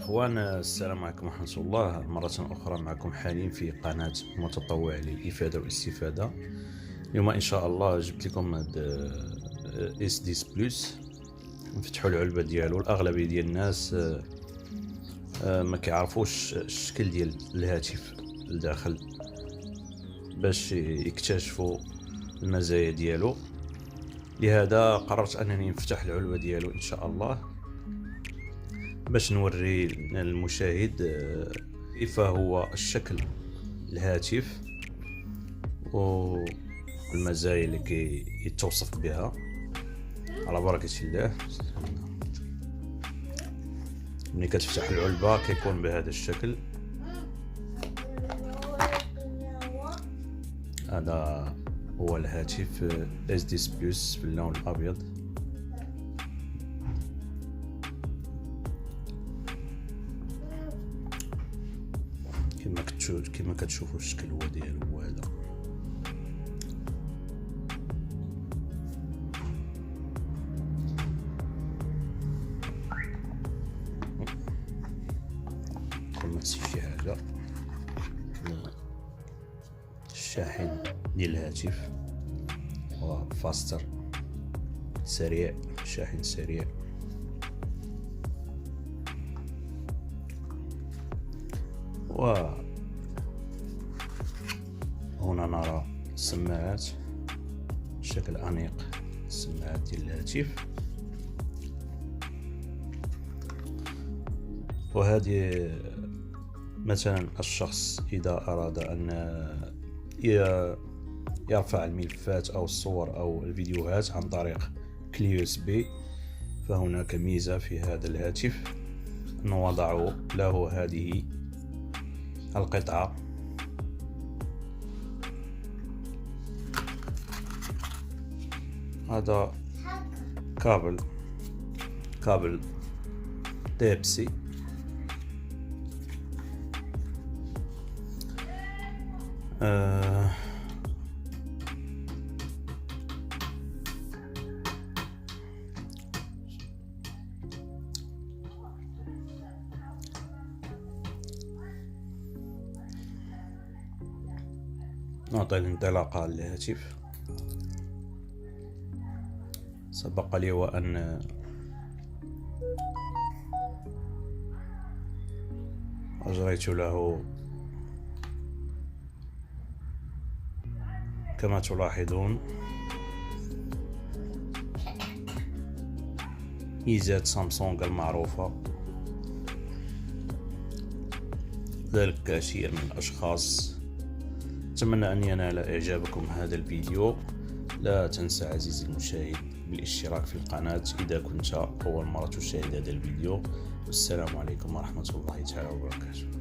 إخوان، السلام عليكم ورحمة الله. مرة أخرى معكم حليم في قناة متطوع للإفادة والاستفادة. اليوم إن شاء الله جبت لكم هاد S10 بلس. نفتحوا العلبة ديالو. الأغلبية ديال الناس ما كيعرفوش الشكل ديال الهاتف الداخل باش يكتشفوا المزايا ديالو. لهذا قررت أنني نفتح العلبة ديالو إن شاء الله باش نوري المشاهد كيف هو الشكل الهاتف والمزايا اللي كيتوصف بها على بركة الله. ملي كتفتح العلبة كيكون بهذا الشكل. هذا هو الهاتف S10 بلس باللون الأبيض. كما كتشوفوا الشكل هو ديالو هو هذا. كما تسي شي حاجه. الشاحن ديال الهاتف هو فاستر سريع، شاحن سريع. وهنا نرى السماعات بشكل أنيق، السماعات ديال الهاتف. وهذه مثلا الشخص إذا أراد أن يرفع الملفات أو الصور أو الفيديوهات عن طريق كلي USB، فهناك ميزة في هذا الهاتف نوضع له هذه القطعة. هذا كابل تايب سي. نعطي الانطلاقة للهاتف. سبق لي وأن أجريت له كما تلاحظون ميزات سامسونج المعروفة. ذلك كثير من الأشخاص. أتمنى أن ينال إعجابكم هذا الفيديو. لا تنسى عزيزي المشاهد بالاشتراك في القناة إذا كنت أول مرة تشاهد هذا الفيديو. والسلام عليكم ورحمة الله تعالى وبركاته.